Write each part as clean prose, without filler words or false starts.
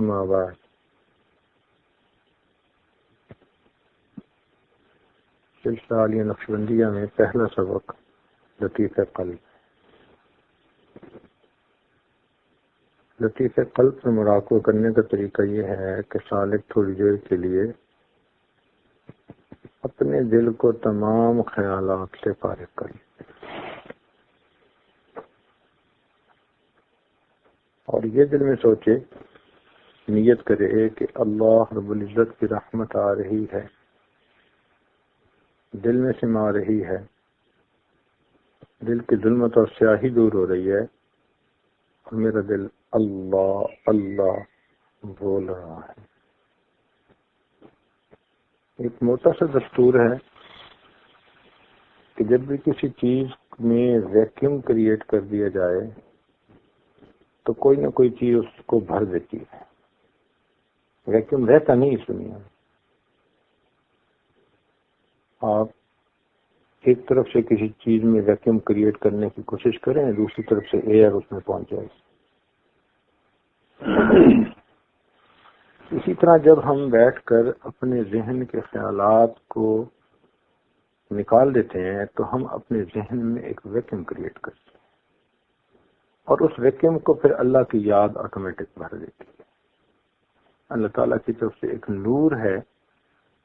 اما بعد سلسلہ عالیہ نقشبندیہ میں پہلا سبق لطیف قلب۔ لطیف قلب سے مراقبہ کرنے کا طریقہ یہ ہے کہ سالک تھوڑی دیر کے لیے اپنے دل کو تمام خیالات سے فارغ کرے اور یہ دل میں سوچے، نیت کرے کہ اللہ رب العزت کی رحمت آ رہی ہے، دل میں سما رہی ہے، دل کی ظلمت اور سیاہی دور ہو رہی ہے اور میرا دل اللہ اللہ بول رہا ہے۔ ایک موٹا سا دستور ہے کہ جب بھی کسی چیز میں ویکیوم کریٹ کر دیا جائے تو کوئی نہ کوئی چیز اس کو بھر دیتی ہے۔ ویکیوم رہتا نہیں اس دنیا میں۔ آپ ایک طرف سے کسی چیز میں ویکیوم کریٹ کرنے کی کوشش کریں، دوسری طرف سے ایئر اس میں پہنچ جائے۔ اسی طرح جب ہم بیٹھ کر اپنے ذہن کے خیالات کو نکال دیتے ہیں تو ہم اپنے ذہن میں ایک ویکیوم کریٹ کرتے ہیں اور اس ویکیوم کو پھر اللہ کی یاد آٹومیٹک بھر دیتی ہے۔ اللہ تعالیٰ کی طرف سے ایک نور ہے،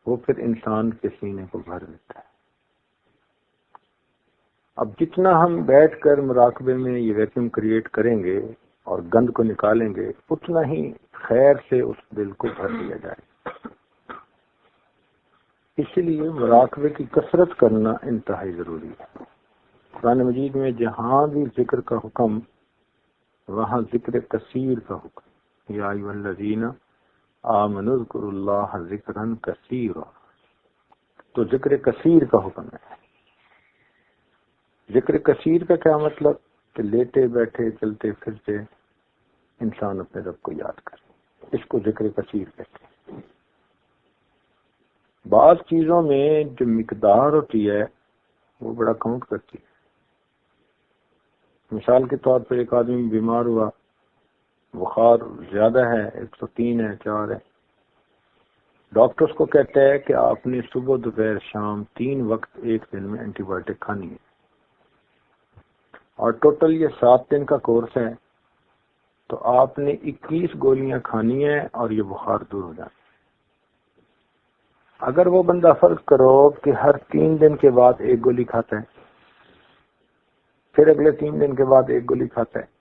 وہ پھر انسان کے سینے کو بھر دیتا ہے۔ اب جتنا ہم بیٹھ کر مراقبے میں یہ ویکیوم کریٹ کریں گے اور گند کو نکالیں گے، اتنا ہی خیر سے اس دل کو بھر دیا جائے۔ اسی لیے مراقبے کی کثرت کرنا انتہائی ضروری ہے۔ قرآن مجید میں جہاں بھی ذکر کا حکم، وہاں ذکر کثیر کا حکم۔ یا ایھا الذین آمنوا اذکروا اللہ ذکرا کثیرا، تو ذکر کثیر کا حکم ہے۔ ذکر کثیر کا کیا مطلب؟ کہ لیٹے بیٹھے چلتے پھرتے انسان اپنے رب کو یاد کرے، اس کو ذکر کثیر کہتے ہیں۔ بعض چیزوں میں جو مقدار ہوتی ہے وہ بڑا کاؤنٹ کرتی ہے۔ مثال کے طور پر ایک آدمی بیمار ہوا، بخار زیادہ ہے، 103 ہے، 4 ہے، ڈاکٹر اس کو کہتا ہے کہ آپ نے صبح دوپہر شام 3 وقت ایک دن میں اینٹی بایوٹک کھانی ہے، اور ٹوٹل یہ 7 دن کا کورس ہے، تو آپ نے 21 گولیاں کھانی ہیں اور یہ بخار دور ہو جائے۔ اگر وہ بندہ فرض کرو کہ ہر 3 دن کے بعد ایک گولی کھاتا ہے، پھر اگلے 3 دن کے بعد ایک گولی کھاتا ہے،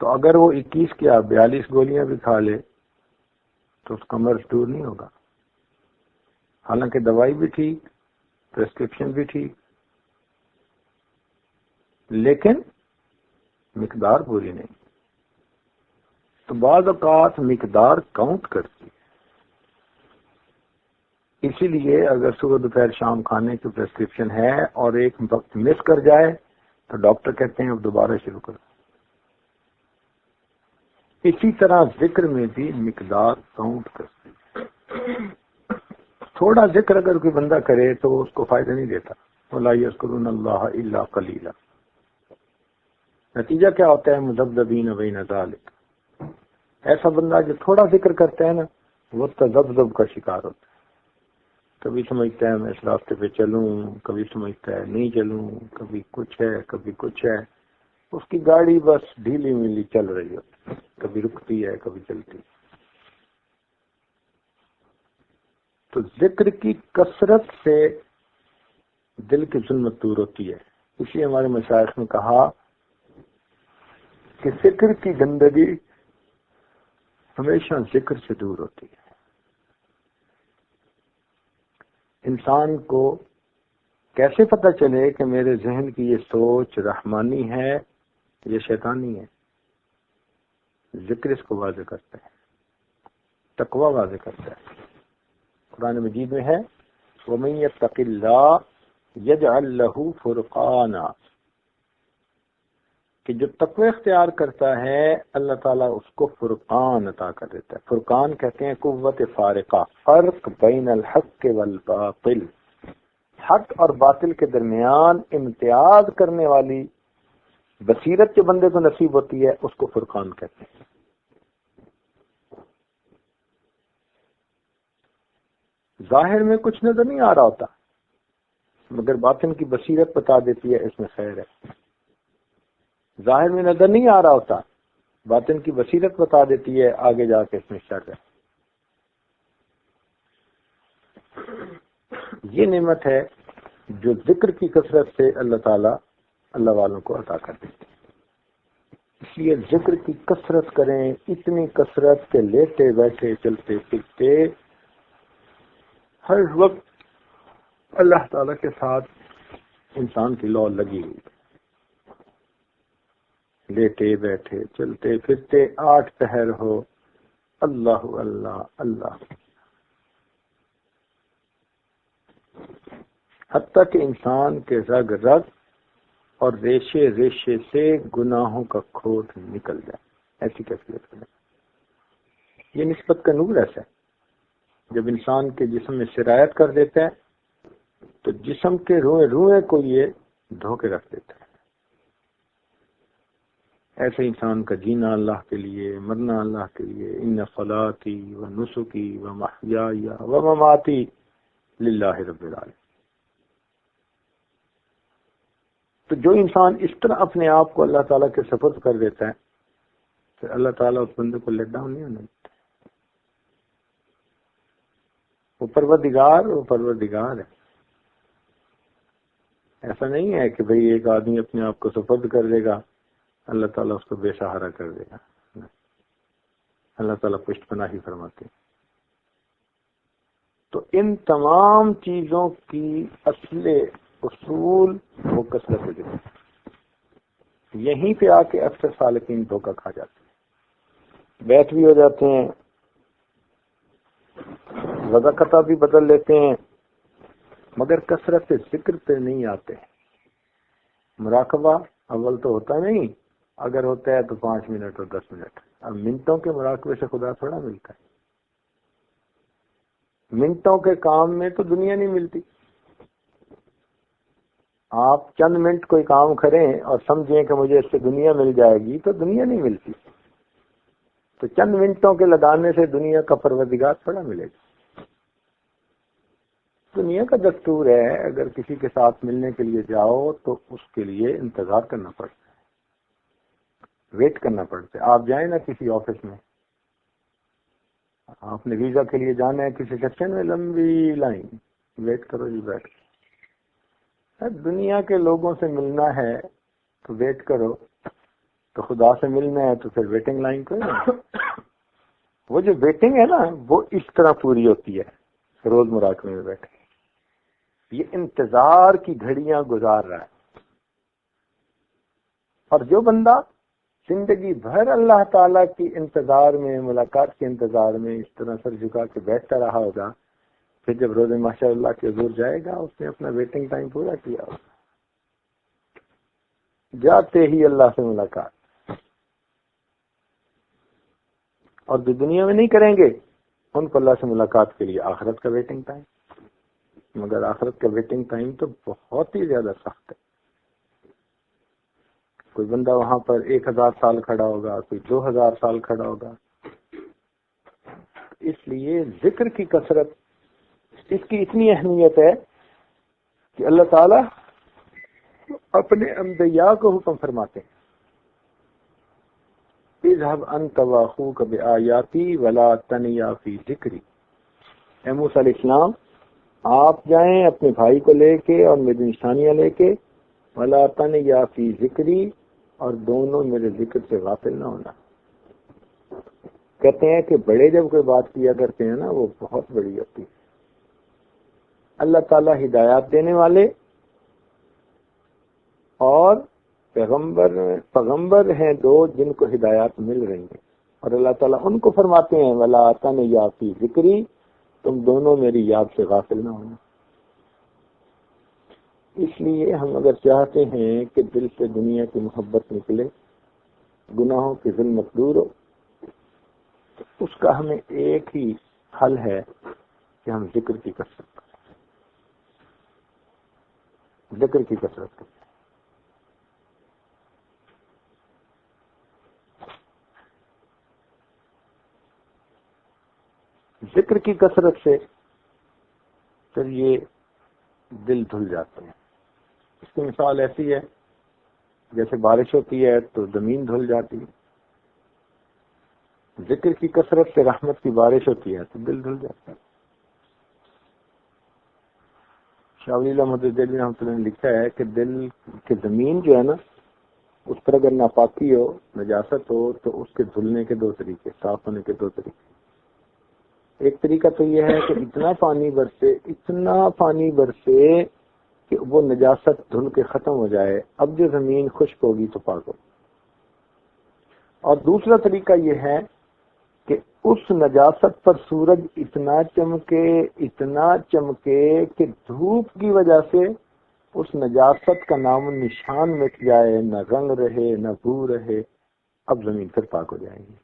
تو اگر وہ 21 کیا 42 گولیاں بھی کھا لے تو اس کا مرض دور نہیں ہوگا۔ حالانکہ دوائی بھی ٹھیک، پرسکرپشن بھی ٹھیک، لیکن مقدار پوری نہیں۔ تو بعض اوقات مقدار کاؤنٹ کرتی ہے۔ اسی لیے اگر صبح دوپہر شام کھانے کی پرسکرپشن ہے اور ایک وقت مس کر جائے تو ڈاکٹر کہتے ہیں اب دوبارہ شروع کرو۔ اسی طرح ذکر میں بھی مقدار کاؤنٹ کرتی ہے۔ تھوڑا ذکر اگر کوئی بندہ کرے تو اس کو فائدہ نہیں دیتا۔ وَلَا يَذْكُرُونَ اللَّهَ إِلَّا قَلِيلًا۔ نتیجہ کیا ہوتا ہے؟ مذبذبین بین ذالک۔ ایسا بندہ جو تھوڑا ذکر کرتا ہے نا، وہ تذبذب کا شکار ہوتا ہے۔ کبھی سمجھتا ہے میں اس راستے پہ چلوں، کبھی سمجھتا ہے نہیں چلوں، کبھی کچھ ہے کبھی کچھ ہے، اس کی گاڑی بس ڈھیلی ملی چل رہی ہوتی ہے، کبھی رکتی ہے کبھی چلتی ہے۔ تو ذکر کی کثرت سے دل کی ظلمت دور ہوتی ہے۔ اس لیے ہمارے مشائخ نے کہا کہ ذکر کی گندگی ہمیشہ ذکر سے دور ہوتی ہے۔ انسان کو کیسے پتہ چلے کہ میرے ذہن کی یہ سوچ رحمانی ہے یا شیطانی ہے؟ ذکر اس کو واضح کرتا ہے، تقوی واضح کرتا ہے۔ قرآن مجید میں ہے وَمَن يَتَّقِ اللَّهَ يَجْعَل لَّهُ فُرْقَانًا، کہ جو تقوی اختیار کرتا ہے اللہ تعالیٰ اس کو فرقان عطا کر دیتا ہے۔ فرقان کہتے ہیں قوت فارقہ، فرق بین الحق والباطل، حق اور باطل کے درمیان امتیاز کرنے والی بصیرت جو بندے کو نصیب ہوتی ہے اس کو فرقان کہتے ہیں۔ ظاہر میں کچھ نظر نہیں آ رہا ہوتا، مگر باطن کی بصیرت بتا دیتی ہے اس میں خیر ہے۔ ظاہر میں نظر نہیں آ رہا ہوتا، باطن کی بصیرت بتا دیتی ہے آگے جا کے اس میں شر ہے۔ یہ نعمت ہے جو ذکر کی کثرت سے اللہ تعالیٰ اللہ والوں کو عطا کر دیتے ہیں۔ اس لیے ذکر کی کثرت کریں، اتنی کثرت کہ لیٹے بیٹھے چلتے پھرتے ہر وقت اللہ تعالیٰ کے ساتھ انسان کی لو لگی ہوئی، لیٹے بیٹھے چلتے پھرتے 8 پہر ہو اللہ اللہ اللہ، حتیٰ کہ انسان کے رگ رگ اور ریشے ریشے سے گناہوں کا کھوٹ نکل جائے، ایسی کیفیت ہے۔ یہ نسبت کا نور ایسا ہے، جب انسان کے جسم میں سرایت کر دیتا ہے تو جسم کے روئیں روئیں کو یہ دھو کے رکھ دیتا ہے۔ ایسے انسان کا جینا اللہ کے لیے، مرنا اللہ کے لیے، ان صلاتی و نسکی و محیای و مماتی للہ رب العالمین۔ تو جو انسان اس طرح اپنے آپ کو اللہ تعالیٰ کے سپرد کر دیتا ہے پھر اللہ تعالیٰ اس بندے کو لیٹ ڈاؤن نہیں ہونے دیتا۔ وہ پروردگار ہے۔ ایسا نہیں ہے کہ بھئی ایک آدمی اپنے آپ کو سپرد کر دے گا اللہ تعالیٰ اس کو بے سہارا کر دے گا، اللہ تعالیٰ پشت پناہی فرماتے ہیں۔ تو ان تمام چیزوں کی اصول وہ کثرت ذکر، یہیں پہ آ کے اکثر سالکین دھوکہ کھا جاتے ہیں، بیت بھی ہو جاتے ہیں، وضاقتہ بھی بدل لیتے ہیں، مگر کثرت ذکر پہ نہیں آتے۔ مراقبہ اول تو ہوتا نہیں، اگر ہوتا ہے تو 5 منٹ اور 10 منٹ۔ اب منٹوں کے مراقبے سے خدا تھوڑا ملتا ہے، منٹوں کے کام میں تو دنیا نہیں ملتی۔ آپ چند منٹ کوئی کام کریں اور سمجھیں کہ مجھے اس سے دنیا مل جائے گی تو دنیا نہیں ملتی۔ تو چند منٹوں کے لگانے سے دنیا کا پروردگار تھوڑا ملے گا۔ دنیا کا دستور ہے اگر کسی کے ساتھ ملنے کے لیے جاؤ تو اس کے لیے انتظار کرنا پڑتا ہے، ویٹ کرنا پڑتا ہے۔ آپ جائیں نا کسی آفس میں، آپ نے ویزا کے لیے جانا ہے کسی سیکشن میں، لمبی لائن، ویٹ کرو جی بیٹھ کے۔ دنیا کے لوگوں سے ملنا ہے تو ویٹ کرو، تو خدا سے ملنا ہے تو پھر ویٹنگ لائن کرو۔ وہ جو ویٹنگ ہے نا وہ اس طرح پوری ہوتی ہے، روز مراقبے میں بیٹھے یہ انتظار کی گھڑیاں گزار رہا ہے۔ اور جو بندہ زندگی بھر اللہ تعالیٰ کی انتظار میں، ملاقات کے انتظار میں اس طرح سر جھکا کے بیٹھتا رہا ہوگا، پھر جب روز محشر اللہ کے حضور جائے گا اس نے اپنا ویٹنگ ٹائم پورا کیا ہوگا۔ جاتے ہی اللہ سے ملاقات۔ اور جو دنیا میں نہیں کریں گے ان کو اللہ سے ملاقات کے لیے آخرت کا ویٹنگ ٹائم، مگر آخرت کا ویٹنگ ٹائم تو بہت ہی زیادہ سخت ہے۔ کوئی بندہ وہاں پر 1000 سال کھڑا ہوگا، کوئی 2000 سال کھڑا ہوگا۔ اس لیے ذکر کی کثرت اس کی اتنی اہمیت ہے کہ اللہ تعالیٰ اپنے انبیاء کو حکم فرماتے ہیں، اذهب انت واخوك بآیاتی ولا تنیا فی ذکری۔ اے موسیٰ علیہ السلام آپ جائیں اپنے بھائی کو لے کے اور میری نشانیاں لے کے، ولا تنیا فی ذکری، اور دونوں میرے ذکر سے غافل نہ ہونا۔ کہتے ہیں کہ بڑے جب کوئی بات کیا کرتے ہیں نا وہ بہت بڑی ہوتی ہے۔ اللہ تعالیٰ ہدایات دینے والے اور پیغمبر ہیں دو جن کو ہدایات مل رہی ہیں، اور اللہ تعالیٰ ان کو فرماتے ہیں ولا تنیا فی ذکری، تم دونوں میری یاد سے غافل نہ ہونا۔ اس لیے ہم اگر چاہتے ہیں کہ دل سے دنیا کی محبت نکلے، گناہوں کی ظلمت دور ہو، تو اس کا ہمیں ایک ہی حل ہے کہ ہم ذکر کی کثرت کریں، ذکر کی کثرت کریں۔ ذکر کی کثرت سے پھر یہ دل دھل جاتے ہیں۔ اس کی مثال ایسی ہے جیسے بارش ہوتی ہے تو زمین دھل جاتی ہے، ذکر کی کثرت سے رحمت کی بارش ہوتی ہے تو دل دھل جاتا ہے۔ شاہ ولی اللہ محمد دہلوی رحمۃ اللہ نے لکھا ہے کہ دل کی زمین جو ہے نا، اس پر اگر ناپاکی ہو، نجاست ہو، تو اس کے دھلنے کے دو طریقے، صاف ہونے کے دو طریقے۔ ایک طریقہ تو یہ ہے کہ اتنا پانی برسے کہ وہ نجاست دھل کے ختم ہو جائے، اب جو زمین خشک ہوگی تو پاک ہوگی۔ اور دوسرا طریقہ یہ ہے کہ اس نجاست پر سورج اتنا چمکے کہ دھوپ کی وجہ سے اس نجاست کا نام و نشان مٹ جائے، نہ رنگ رہے نہ بو رہے، اب زمین پھر پاک ہو جائے گی۔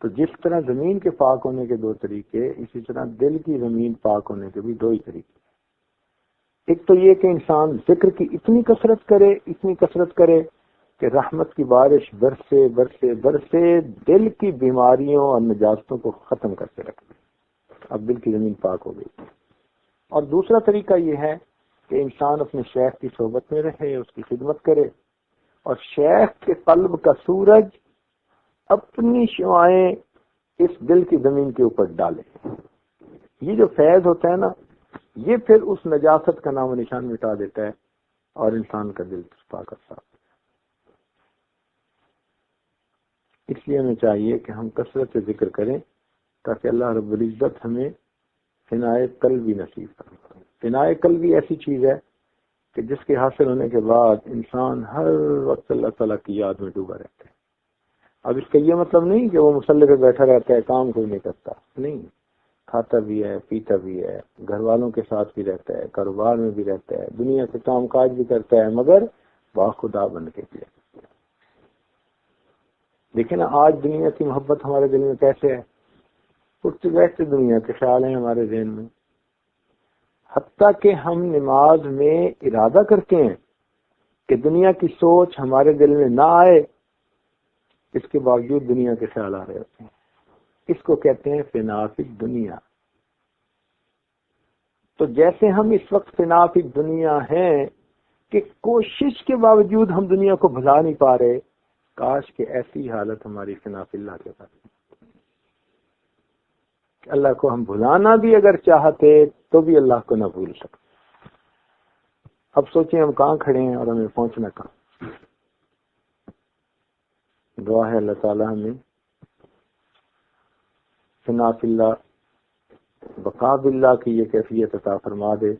تو جس طرح زمین کے پاک ہونے کے دو طریقے، اسی طرح دل کی زمین پاک ہونے کے بھی دو ہی طریقے۔ ایک تو یہ کہ انسان ذکر کی اتنی کثرت کرے کہ رحمت کی بارش برسے دل کی بیماریوں اور نجاستوں کو ختم کر کے رکھ دے، اب دل کی زمین پاک ہو گئی۔ اور دوسرا طریقہ یہ ہے کہ انسان اپنے شیخ کی صحبت میں رہے، اس کی خدمت کرے، اور شیخ کے قلب کا سورج اپنی شعائیں اس دل کی زمین کے اوپر ڈالے۔ یہ جو فیض ہوتا ہے نا، یہ پھر اس نجاست کا نام و نشان مٹا دیتا ہے اور انسان کا دل پاک کرتا ہے۔ اس لیے ہمیں چاہیے کہ ہم کثرت سے ذکر کریں تاکہ اللہ رب العزت ہمیں فنائے قلبی نصیب کرے۔ فنائے قلبی ایسی چیز ہے کہ جس کے حاصل ہونے کے بعد انسان ہر وقت اللہ تعالیٰ کی یاد میں ڈوبا رہتا ہے۔ اب اس کا یہ مطلب نہیں کہ وہ مصلی پہ بیٹھا رہتا ہے، کام کوئی نہیں کرتا، نہیں، کھاتا بھی ہے، پیتا بھی ہے، گھر والوں کے ساتھ بھی رہتا ہے، کاروبار میں بھی رہتا ہے، دنیا کے کام کاج بھی کرتا ہے، مگر باخدا بن کے بھی۔ دیکھیں نا آج دنیا کی محبت ہمارے دل میں کیسے ہے، اٹھتے بیٹھتے دنیا کے خیال ہیں ہمارے ذہن میں، حتیٰ کہ ہم نماز میں ارادہ کرتے ہیں کہ دنیا کی سوچ ہمارے دل میں نہ آئے، اس کے باوجود دنیا کے خیال آ رہے ہوتے ہیں۔ اس کو کہتے ہیں فنا فی الدنیا۔ تو جیسے ہم اس وقت فنا فی الدنیا ہیں کہ کوشش کے باوجود ہم دنیا کو بھلا نہیں پا رہے، کاش کہ ایسی حالت ہماری فنا فی اللہ کے ساتھ، کہ اللہ کو ہم بھلانا بھی اگر چاہتے تو بھی اللہ کو نہ بھول سکتے۔ اب سوچیں ہم کہاں کھڑے ہیں اور ہمیں پہنچنا کہاں۔ دعا ہے اللہ تعالی ہمیں فنا فی اللہ بقا باللہ کی یہ کیفیت عطا فرما دے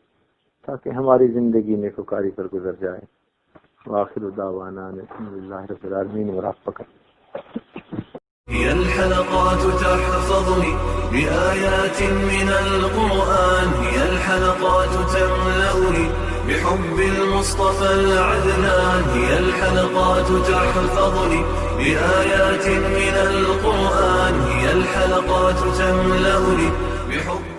تاکہ ہماری زندگی نیکوکاری پر گزر جائے۔ وآخر دعوانا الحمدللہ رب العالمین ورحمۃ۔ هي الحلقات تحفظني بآيات من القرآن، هي الحلقات تملأني بحب المصطفى العدنان، هي الحلقات تحفظني بآيات من القرآن، هي الحلقات تملأني بحب